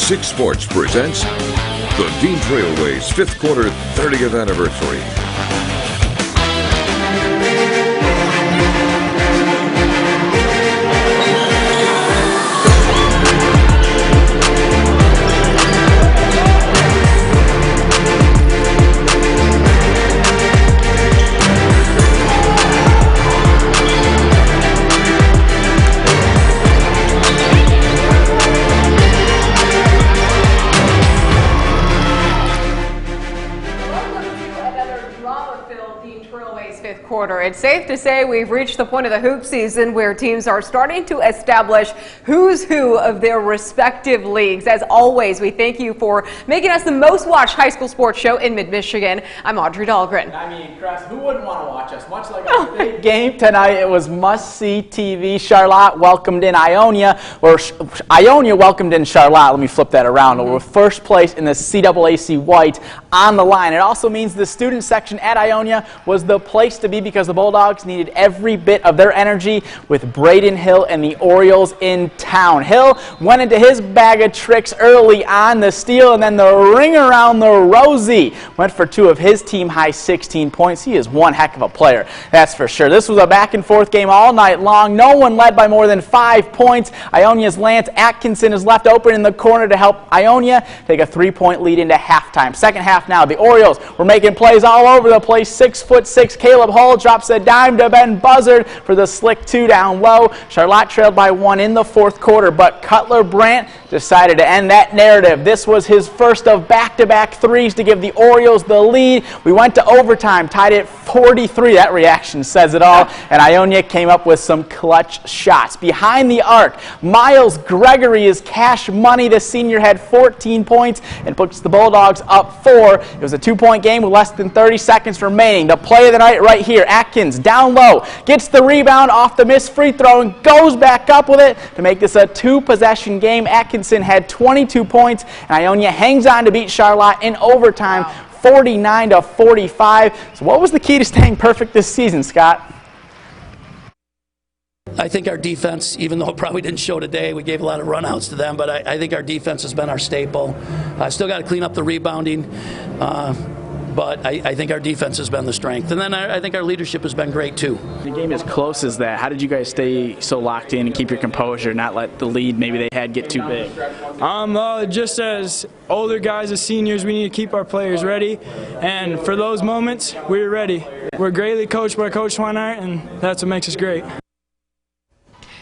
6 Sports presents the Dean Trailways 5th Quarter 30th Anniversary. Quarter. It's safe to say we've reached the point of the hoop season where teams are starting to establish who's who of their respective leagues. As always, we thank you for making us the most watched high school sports show in mid-Michigan. I'm Audrey Dahlgren. I mean, Chris, who wouldn't want to watch us? Much like our big game tonight, it was must-see TV. Charlotte welcomed in Ionia, or Ionia welcomed in Charlotte. Let me flip that around. We're first place in the CAAC White on the line. It also means the student section at Ionia was the place to be because the Bulldogs needed every bit of their energy with Braden Hill and the Orioles in town. Hill went into his bag of tricks early on, the steal and then the ring around the rosy. Went for 2 of his team-high 16 points. He is one heck of a player, that's for sure. This was a back-and-forth game all night long. No one led by more than 5 points. Ionia's Lance Atkinson is left open in the corner to help Ionia take a 3-point lead into halftime. Second half now, the Orioles were making plays all over the place. 6'6" Caleb Hull drops a dime to Ben Buzzard for the slick 2 down low. Charlotte trailed by 1 in the 4th quarter, but Cutler Brandt decided to end that narrative. This was his first of back-to-back threes to give the Orioles the lead. We went to overtime, tied it 43. That reaction says it all, and Ionia came up with some clutch shots. Behind the arc, Miles Gregory is cash money. The senior had 14 points and puts the Bulldogs up 4. It was a 2-point game with less than 30 seconds remaining. The play of the night right here. Atkins down low, gets the rebound off the missed free throw and goes back up with it to make this a 2-possession game. Atkinson had 22 points, and Ionia hangs on to beat Charlotte in overtime, 49-45. So what was the key to staying perfect this season, Scott? I think our defense, even though it probably didn't show today, we gave a lot of runouts to them, but I think our defense has been our staple. I still got to clean up the rebounding. But I think our defense has been the strength. And then I think our leadership has been great, too. The game as close as that, how did you guys stay so locked in and keep your composure, not let the lead maybe they had get too big? Just as older guys, as seniors, we need to keep our players ready. And for those moments, we're ready. We're greatly coached by Coach Swinehart, and that's what makes us great.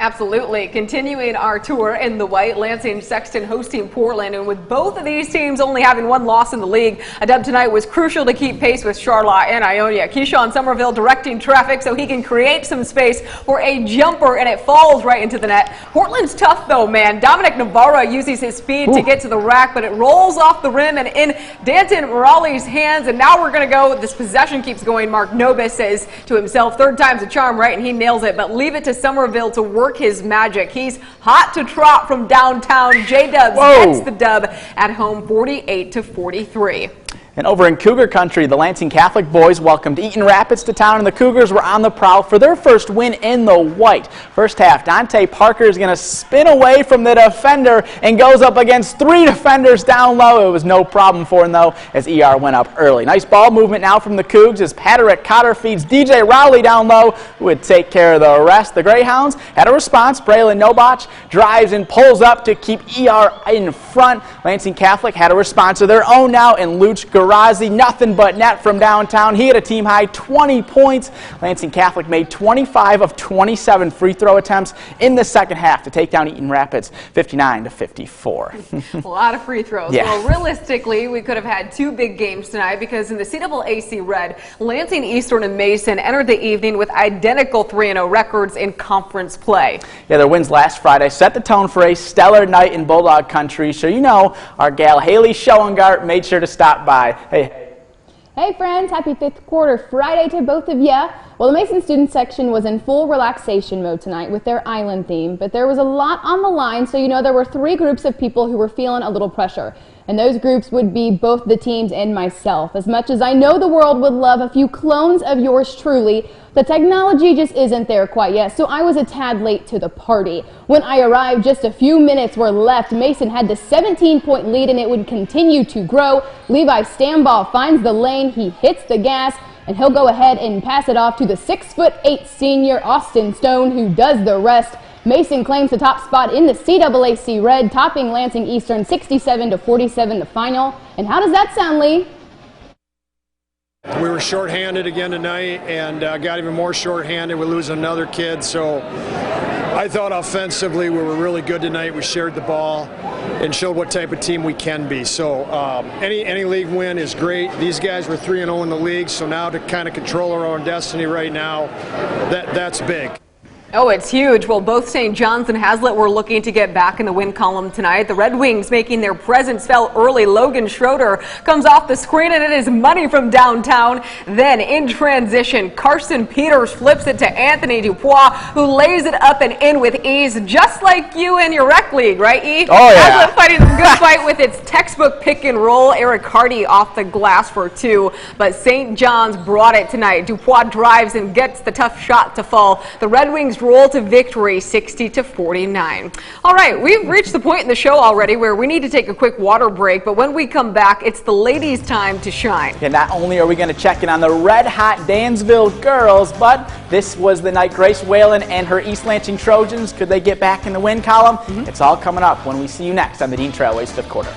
Absolutely. Continuing our tour in the white, Lansing Sexton hosting Portland, and with both of these teams only having 1 loss in the league, a dub tonight was crucial to keep pace with Charlotte and Ionia. Keyshawn Somerville directing traffic so he can create some space for a jumper, and it falls right into the net. Portland's tough though, man. Dominic Navarro uses his speed to get to the rack, but it rolls off the rim and in Danton Morales' hands, and now we're going to go. This possession keeps going. Mark Nobis says to himself, 3rd time's a charm, right? And he nails it, but leave it to Somerville to work his magic. He's hot to trot from downtown. J-Dubs gets the dub at home, 48-43. And over in Cougar country, the Lansing Catholic boys welcomed Eaton Rapids to town, and the Cougars were on the prowl for their first win in the white. First half, Dante Parker is going to spin away from the defender and goes up against 3 defenders down low. It was no problem for him, though, as ER went up early. Nice ball movement now from the Cougs as Patrick Cotter feeds DJ Rowley down low, who would take care of the rest. The Greyhounds had a response. Braylon Nobach drives and pulls up to keep ER in front. Lansing Catholic had a response of their own now, and Luch Garazi, nothing but net from downtown. He had a team-high 20 points. Lansing Catholic made 25 of 27 free throw attempts in the second half to take down Eaton Rapids 59-54. A lot of free throws. Yeah. Well, realistically, we could have had 2 big games tonight because in the CAAC Red, Lansing Eastern and Mason entered the evening with identical 3-0 records in conference play. Yeah, their wins last Friday set the tone for a stellar night in Bulldog country. So you know, our gal Haley Schoengart made sure to stop by. Hey. Hey friends, happy 5th quarter Friday to both of you. Well, the Mason student section was in full relaxation mode tonight with their island theme, but there was a lot on the line, so you know there were 3 groups of people who were feeling a little pressure. And those groups would be both the teams and myself. As much as I know the world would love a few clones of yours truly, the technology just isn't there quite yet, so I was a tad late to the party. When I arrived, just a few minutes were left. Mason had the 17-point lead and it would continue to grow. Levi Stambaugh finds the lane, he hits the gas, and he'll go ahead and pass it off to the 6'8" senior Austin Stone, who does the rest. Mason claims the top spot in the CAAC Red, topping Lansing Eastern 67-47 the final. And how does that sound, Lee? We were shorthanded again tonight and got even more shorthanded. We lose another kid, so I thought offensively we were really good tonight. We shared the ball and showed what type of team we can be. So any league win is great. These guys were 3-0 in the league, so now to kind of control our own destiny right now, that's big. Oh, it's huge. Well, both St. John's and Hazlitt were looking to get back in the win column tonight. The Red Wings making their presence felt early. Logan Schroeder comes off the screen, and it is money from downtown. Then, in transition, Carson Peters flips it to Anthony Dupois, who lays it up and in with ease, just like you in your rec league, right, E? Oh, yeah. Hazlitt fighting a good fight with its textbook pick and roll. Eric Hardy off the glass for 2, but St. John's brought it tonight. Dupois drives and gets the tough shot to fall. The Red Wings roll to victory 60-49. All right, we've reached the point in the show already where we need to take a quick water break, but when we come back, it's the ladies' time to shine. And not only are we going to check in on the red-hot Dansville girls, but this was the night Grace Whalen and her East Lansing Trojans. Could they get back in the win column? It's all coming up when we see you next on the Dean Trailways 5th Quarter.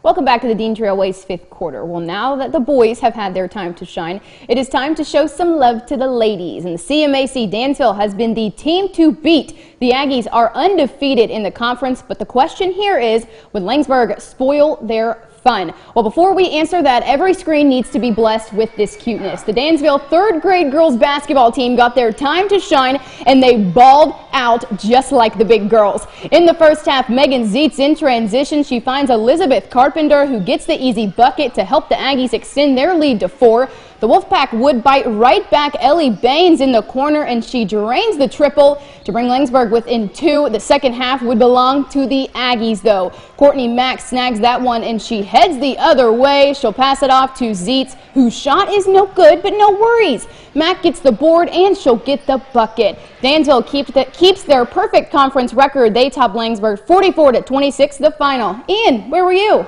Welcome back to the Dean Trailways 5th Quarter. Well, now that the boys have had their time to shine, it is time to show some love to the ladies. And the CMAC Dansville has been the team to beat. The Aggies are undefeated in the conference, but the question here is, would Langsburg spoil their fun. Well, before we answer that, every screen needs to be blessed with this cuteness. The Dansville 3rd grade girls basketball team got their time to shine, and they balled out just like the big girls. In the first half, Megan Zietz in transition. She finds Elizabeth Carpenter, who gets the easy bucket to help the Aggies extend their lead to 4. The Wolfpack would bite right back. Ellie Baines in the corner, and she drains the triple to bring Laingsburg within 2. The second half would belong to the Aggies, though. Courtney Mack snags that one, and she heads the other way. She'll pass it off to Zietz, whose shot is no good, but no worries. Mack gets the board, and she'll get the bucket. Dansville keeps their perfect conference record. They top Laingsburg 44-26, the final. Ian, where were you?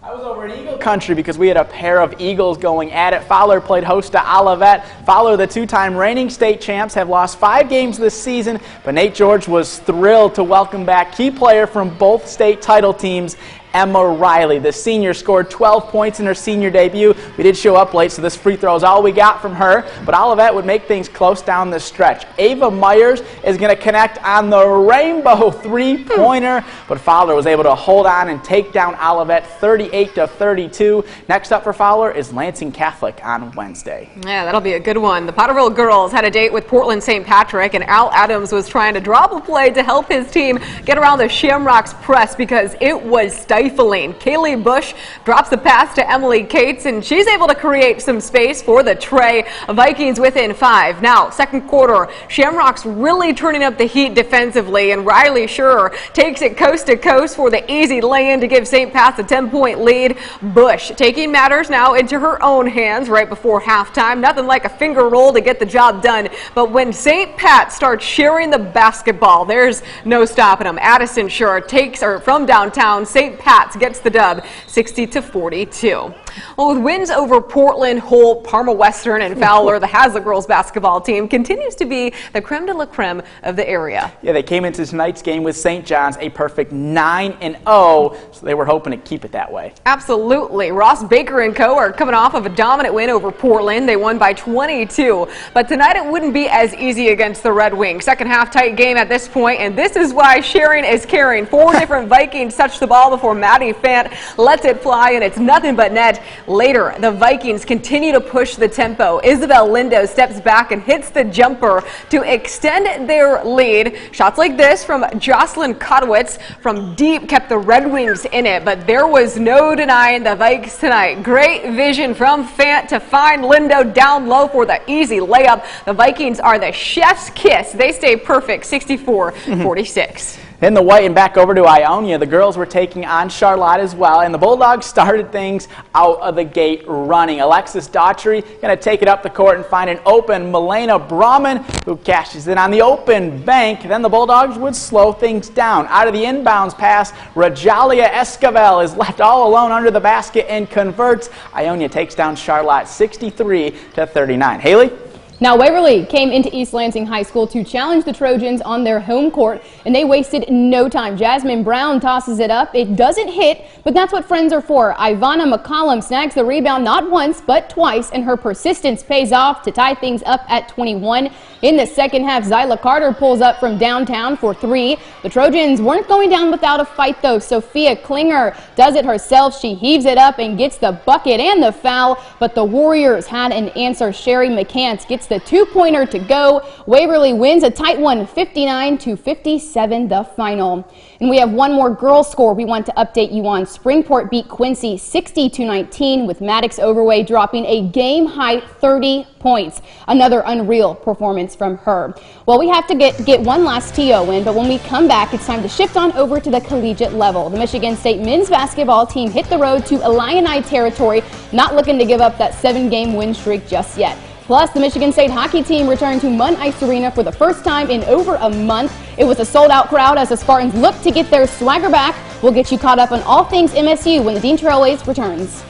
I was over in Eagle Country because we had a pair of Eagles going at it. Fowler played host to Olivet. Fowler, the 2-time reigning state champs, have lost 5 games this season, but Nate George was thrilled to welcome back key player from both state title teams, Emma Riley. The senior scored 12 points in her senior debut. We did show up late, so this free throw is all we got from her, but Olivet would make things close down the stretch. Ava Myers is going to connect on the rainbow three-pointer, but Fowler was able to hold on and take down Olivet 38-32. Next up for Fowler is Lansing Catholic on Wednesday. Yeah, that'll be a good one. The Potterville girls had a date with Portland St. Patrick, and Al Adams was trying to drop a play to help his team get around the Shamrocks press because it was stifling. Kaylee Bush drops the pass to Emily Cates, and she's able to create some space for the tray. Vikings within 5. Now, second quarter, Shamrocks really turning up the heat defensively, and Riley Schurer takes it coast to coast for the easy lay-in to give St. Pat's a 10-point lead. Bush taking matters now into her own hands right before halftime. Nothing like a finger roll to get the job done, but when St. Pat starts sharing the basketball, there's no stopping them. Addison Schurer takes her from downtown. St. Pat gets the dub 60-42. Well, with wins over Portland, Holt, Parma Western, and Fowler, the Hazlet girls basketball team continues to be the creme de la creme of the area. Yeah, they came into tonight's game with St. John's a perfect 9-0, so they were hoping to keep it that way. Absolutely. Ross Baker and co. are coming off of a dominant win over Portland. They won by 22, but tonight it wouldn't be as easy against the Red Wings. Second half tight game at this point, and this is why sharing is caring. 4 different Vikings touch the ball before Maddie Fant lets it fly, and it's nothing but net. Later, the Vikings continue to push the tempo. Isabel Lindo steps back and hits the jumper to extend their lead. Shots like this from Jocelyn Kotowitz from deep kept the Red Wings in it, but there was no denying the Vikes tonight. Great vision from Fant to find Lindo down low for the easy layup. The Vikings are the chef's kiss. They stay perfect, 64-46. In the white and back over to Ionia, the girls were taking on Charlotte as well, and the Bulldogs started things out of the gate running. Alexis Daughtry going to take it up the court and find an open Milena Brahman, who cashes in on the open bank. Then the Bulldogs would slow things down. Out of the inbounds pass, Rajalia Esquivel is left all alone under the basket and converts. Ionia takes down Charlotte 63-39. Haley? Now, Waverly came into East Lansing High School to challenge the Trojans on their home court, and they wasted no time. Jasmine Brown tosses it up. It doesn't hit, but that's what friends are for. Ivana McCollum snags the rebound not once, but twice, and her persistence pays off to tie things up at 21. In the second half, Zyla Carter pulls up from downtown for 3. The Trojans weren't going down without a fight, though. Sophia Klinger does it herself. She heaves it up and gets the bucket and the foul, but the Warriors had an answer. Sherry McCants gets the 2-pointer to go. Waverly wins a tight one, 59-57, the final. And we have one more girls score we want to update you on. Springport beat Quincy 60-19 with Maddox Overway dropping a game-high 30 points. Another unreal performance from her. Well, we have to get one last TO in, but when we come back, it's time to shift on over to the collegiate level. The Michigan State men's basketball team hit the road to Illini territory, not looking to give up that 7-game win streak just yet. Plus, the Michigan State hockey team returned to Munn Ice Arena for the first time in over a month. It was a sold-out crowd as the Spartans look to get their swagger back. We'll get you caught up on all things MSU when the Dean Trailways returns.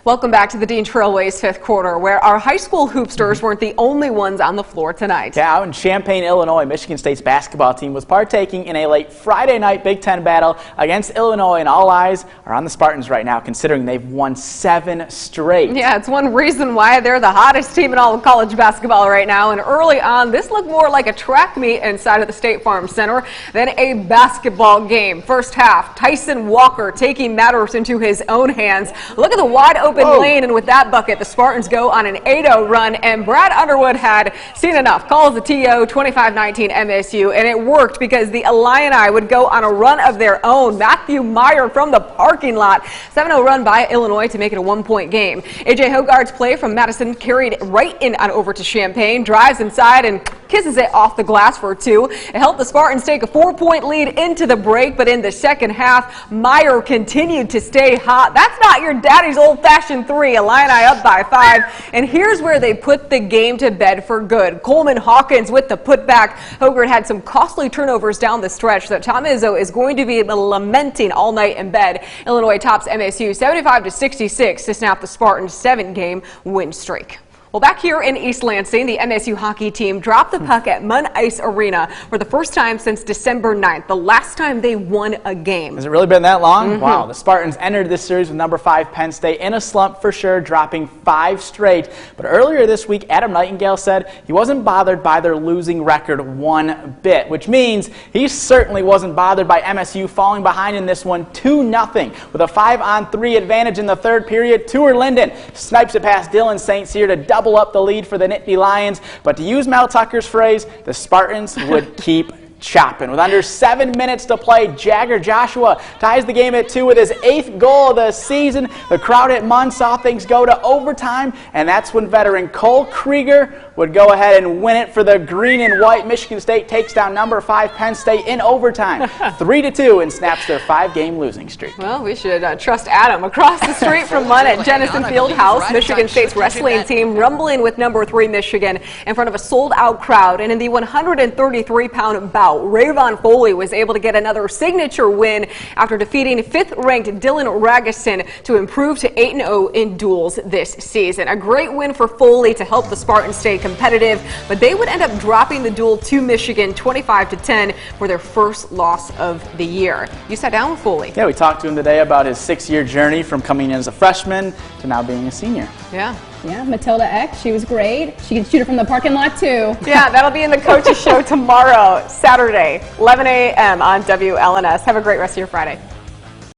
Welcome back to the Dean Trailways fifth quarter, where our high school hoopsters weren't the only ones on the floor tonight. Yeah, out in Champaign, Illinois, Michigan State's basketball team was partaking in a late Friday night Big Ten battle against Illinois, and all eyes are on the Spartans right now, considering they've won 7 straight. Yeah, it's one reason why they're the hottest team in all of college basketball right now. And early on, this looked more like a track meet inside of the State Farm Center than a basketball game. First half, Tyson Walker taking matters into his own hands. Look at the wide open lane, and with that bucket, the Spartans go on an 8-0 run, and Brad Underwood had seen enough. Calls the TO 25-19 MSU, and it worked because the Illini would go on a run of their own. Matthew Meyer from the parking lot. 7-0 run by Illinois to make it a 1-point game. A.J. Hogarth's play from Madison carried right in on over to Champaign, drives inside and kisses it off the glass for 2. It helped the Spartans take a 4-point lead into the break, but in the second half, Meyer continued to stay hot. That's not your daddy's old-fashioned 3. Illini up by 5, and here's where they put the game to bed for good. Coleman Hawkins with the putback. Hogarth had some costly turnovers down the stretch that Tom Izzo is going to be lamenting all night in bed. Illinois tops MSU 75-66 to snap the Spartans' 7-game win streak. Well, back here in East Lansing, the MSU hockey team dropped the puck at Munn Ice Arena for the first time since December 9th, the last time they won a game. Has it really been that long? Wow, the Spartans entered this series with number 5 Penn State in a slump for sure, dropping 5 straight. But earlier this week, Adam Nightingale said he wasn't bothered by their losing record one bit, which means he certainly wasn't bothered by MSU falling behind in this one 2-0. With a 5-on-3 advantage in the third period, Tuer Linden snipes it past Dylan St. Cyr to double up the lead for the Nittany Lions. But to use Mel Tucker's phrase, the Spartans would keep chopping. With under 7 minutes to play, Jagger Joshua ties the game at 2 with his 8th goal of the season. The crowd at Munn saw things go to overtime, and that's when veteran Cole Krieger would go ahead and win it for the green and white. Michigan State takes down number 5 Penn State in overtime, 3-2, and snaps their 5-game losing streak. Well, we should trust Adam. Across the street from Munn at Jennison Fieldhouse, Michigan State's wrestling team rumbling with number 3 Michigan in front of a sold-out crowd. And in the 133-pound bout, Rayvon Foley was able to get another signature win after defeating 5th-ranked Dylan Ragusin to improve to 8-0 in duels this season. A great win for Foley to help the Spartans stay competitive, but they would end up dropping the duel to Michigan 25-10 for their first loss of the year. You sat down with Foley. Yeah, we talked to him today about his 6-year journey from coming in as a freshman to now being a senior. Yeah. Yeah, Matilda Eck, she was great. She can shoot it from the parking lot too. Yeah, that'll be in the Coaches Show tomorrow, Saturday, 11 a.m. on WLNS. Have a great rest of your Friday.